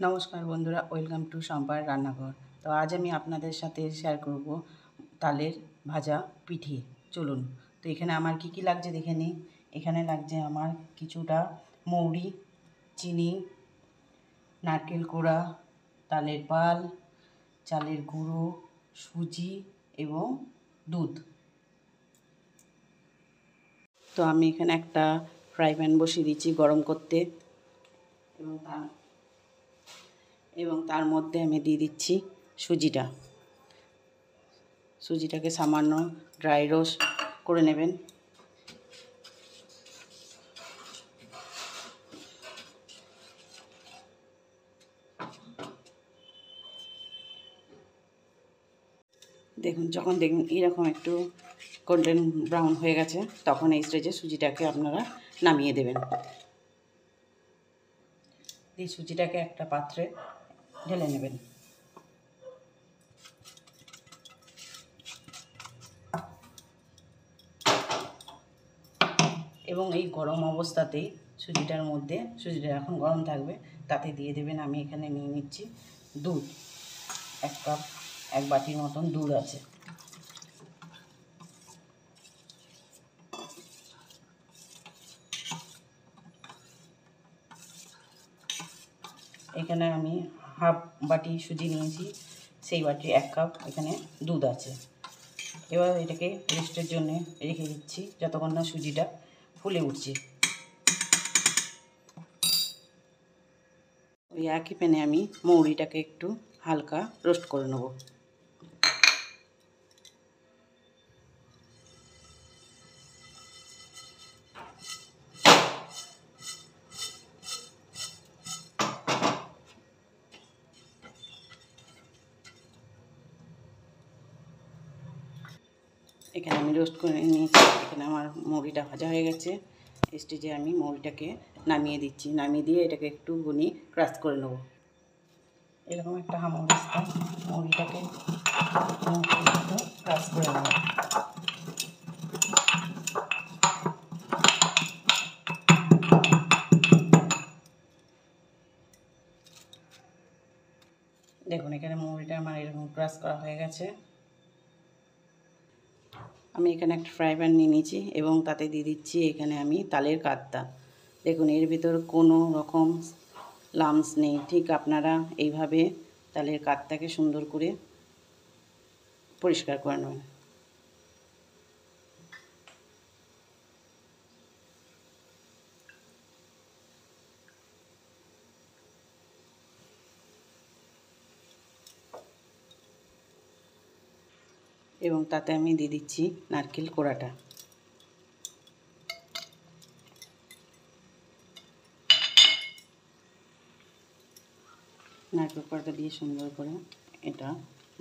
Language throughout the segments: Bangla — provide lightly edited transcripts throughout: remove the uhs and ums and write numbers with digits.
নমস্কার বন্ধুরা, ওয়েলকাম টু সম্পার রান্নাঘর। তো আজ আমি আপনাদের সাথে শেয়ার করব তালের ভাজা পিঠে। চলুন, তো এখানে আমার কি লাগছে দেখে নিই। এখানে লাগছে আমার কিছুটা মৌরি, চিনি, নারকেল কোড়া, তালের পাল, চালের গুঁড়ো, সুজি এবং দুধ। তো আমি এখানে একটা ফ্রাই প্যান বসিয়ে দিচ্ছি গরম করতে এবং তার মধ্যে আমি দিয়ে দিচ্ছি সুজিটাকে সামান্য ড্রাই রোস্ট করে নেবেন। যখন দেখবেন এরকম একটু গোল্ডেন ব্রাউন হয়ে গেছে, তখন এই স্টেজে সুজিটাকে আপনারা নামিয়ে দেবেন। এই সুজিটাকে একটা পাত্রে ঢেলে নেবেন এবং এই গরম অবস্থাতেই সুজিটা এখন গরম থাকবে, তাতে দিয়ে দেবেন। আমি এখানে নিয়ে নিচ্ছি দুধ, 1 কাপ, 1 বাটির মতন দুধ আছে। এখানে আমি হাফ বাটি সুজি নিয়েছি, সেই বাটি 1 কাপ এখানে দুধ আছে। এবার এটাকে রেস্টের জন্য রেখে দিচ্ছি যতক্ষণ না সুজিটা ফুলে উঠছে। ওই একই প্যানে আমি মৌরিটাকে একটু হালকা রোস্ট করে নেব। এখানে আমি রোস্ট করে নিয়েছি। এখানে আমার মৌরিটা ভাজা হয়ে গেছে। স্টেজে আমি মৌরিটাকে নামিয়ে দিচ্ছি। নামিয়ে দিয়ে এটাকে একটু ক্রাশ করে নেব। এরকম একটা হামানদিস্তা মৌরিটাকে একটু ক্রাশ করে নেব। দেখুন, এখানে মৌরিটা আমার এরকম ক্রাশ করা হয়ে গেছে। আমি এখানে একটা ফ্রাই প্যান নিয়ে নিয়েছি এবং তাতে দিয়ে দিচ্ছি এখানে আমি তালের কাদ্দা। দেখুন, এর ভিতর কোনো রকম লামস নেই। ঠিক আপনারা এইভাবে তালের কাদ্দাকে সুন্দর করে পরিষ্কার করে নেবেন। এবং তাতে আমি দিয়ে দিচ্ছি নারকেল কোড়াটা। নারকেল কোড়াটা দিয়ে সুন্দর করে এটা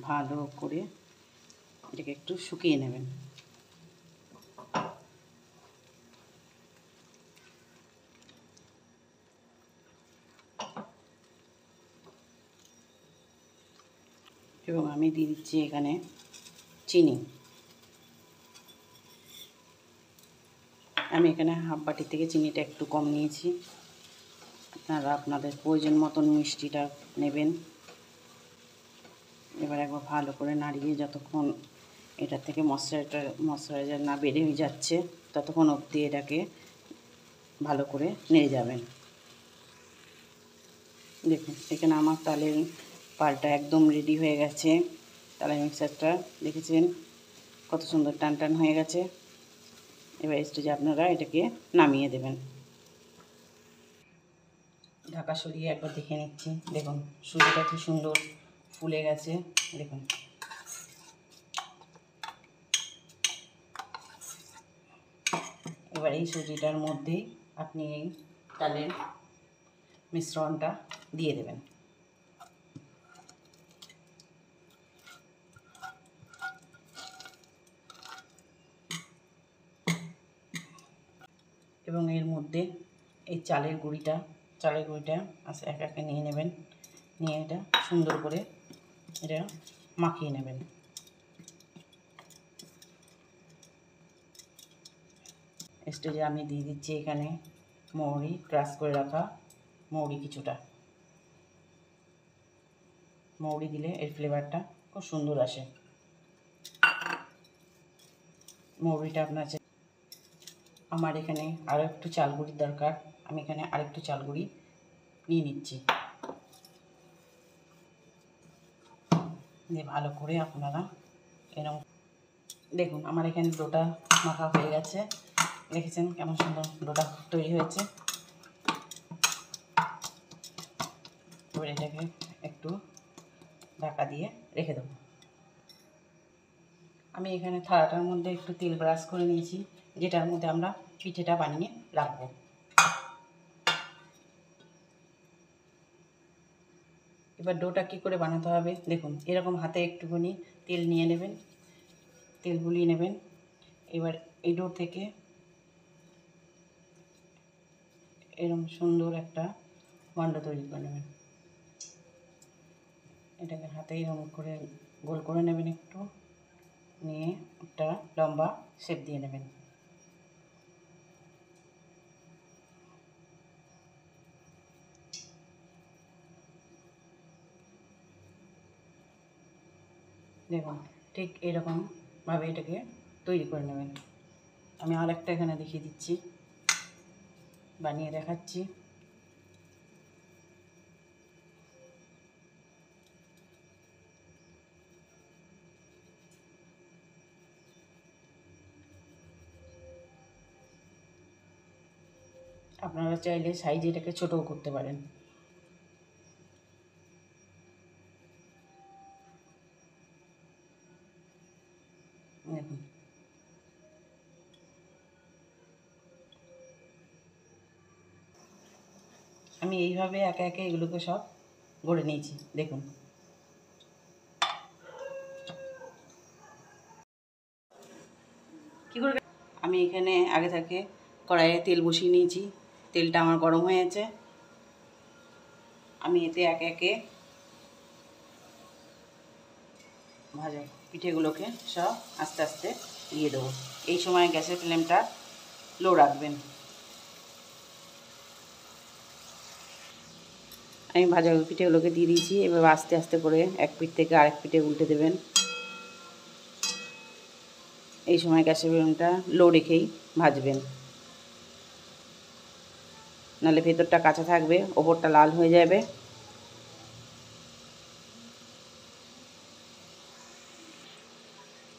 ভালো করে এটাকে একটু শুকিয়ে নেবেন। এবং আমি দিয়ে দিচ্ছি এখানে চিনি। আমি এখানে হাফ বাটি থেকে চিনিটা একটু কম নিয়েছি। আপনারা আপনাদের প্রয়োজন মতন মিষ্টিটা নেবেন। এবার একবার ভালো করে নাড়িয়ে যতক্ষণ এটা থেকে ময়শ্চারাইজার না বের হয়ে যাচ্ছে, ততক্ষণ অবধি এটাকে ভালো করে নেড়ে যাবেন। দেখুন, এখানে আমার তালের পালটা একদম রেডি হয়ে গেছে। তালের মিক্সারটা দেখেছেন কত সুন্দর টান টান হয়ে গেছে। এবার স্টেজে আপনারা এটাকে নামিয়ে দেবেন। ঢাকা সরিয়ে একবার দেখে নিচ্ছি। দেখুন, সুজিটা কি সুন্দর ফুলে গেছে। দেখুন, এবার এই সুজিটার মধ্যেই আপনি এই তালের মিশ্রণটা দিয়ে দেবেন। এবং এর মধ্যে এই চালের গুঁড়িটা একে একে নিয়ে নেবেন। নিয়ে এটা সুন্দর করে এটা মাখিয়ে নেবেন। স্টেজে আমি দিয়ে দিচ্ছি এখানে মৌরি, ক্রাশ করে রাখা মৌরি কিছুটা। মৌরি দিলে এর ফ্লেভারটা খুব সুন্দর আসে। মৌরিটা আপনার আমার এখানে আরও একটু চাল গুঁড়ির দরকার, আমি এখানে আরেকটু চাল গুঁড়ি নিয়ে নিচ্ছি। দিয়ে ভালো করে আপনারা এরকম দেখুন, আমার এখানে ডোটা মাখা হয়ে গেছে। দেখেছেন কেমন সুন্দর ডোটা তৈরি হয়েছে। এবার এটাকে একটু ঢাকা দিয়ে রেখে দেবো। আমি এখানে থালাটার মধ্যে একটু তেল ব্রাশ করে নিয়েছি, যেটার মধ্যে আমরা পিঠেটা বানিয়ে রাখবো। এবার ডোটা কী করে বানাতে হবে দেখুন, এরকম হাতে একটুখানি তেল নিয়ে নেবেন, তেল বুলিয়ে নেবেন। এবার এই ডো থেকে এরকম সুন্দর একটা মণ্ড তৈরি করে নেবেন। এটাকে হাতে এরকম করে গোল করে নেবেন, একটু নিয়ে একটা লম্বা শেপ দিয়ে নেবেন। দেখুন ঠিক এরকমভাবে এটাকে তৈরি করে নেবেন। আমি আরেকটা এখানে দেখিয়ে দিচ্ছি, বানিয়ে দেখাচ্ছি। আপনারা চাইলে সাইজে এটাকে ছোটও করতে পারেন। দেখুন আমি এইভাবে একে একে এগুলোকে সব গড়ে নিয়েছি। দেখুন কী করে আমি এখানে আগে থেকে কড়াইয়ে তেল বসিয়ে নিয়েছি। তেলটা আমার গরম হয়ে গেছে। আমি এতে একে একে ভাজা পিঠেগুলোকে সব আস্তে আস্তে দিয়ে দেবো। এই সময় গ্যাসের ফ্লেমটা লো রাখবেন। আমি ভাজা পিঠেগুলোকে দিয়ে দিয়েছি। এবার আস্তে আস্তে করে এক পিঠ থেকে আরেক পিঠে উল্টে দেবেন। এই সময় গ্যাসের ফ্লেমটা লো রেখেই ভাজবেন, নাহলে ভেতরটা কাঁচা থাকবে, ওপরটা লাল হয়ে যাবে।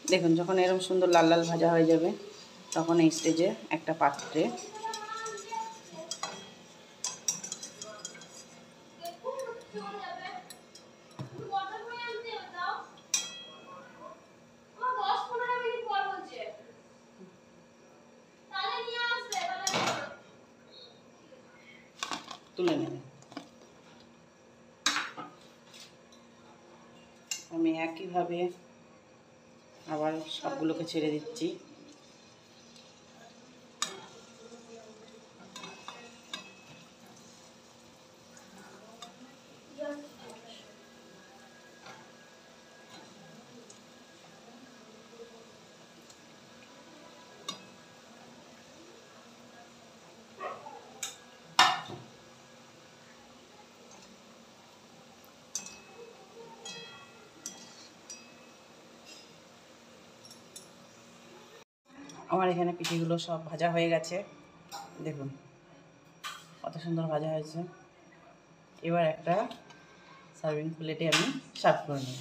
দেখুন যখন এরকম সুন্দর লাল লাল ভাজা হয়ে যাবে, তখন এই স্টেজে একটা পাত্রে তুলে নেবেন। আমি একইভাবে আবার সবগুলোকে ছেড়ে দিচ্ছি। আমার এখানে পিঠেগুলো সব ভাজা হয়ে গেছে। দেখুন কত সুন্দর ভাজা হয়েছে। এবার একটা সার্ভিং প্লেটে আমি সার্ভ করে নেব।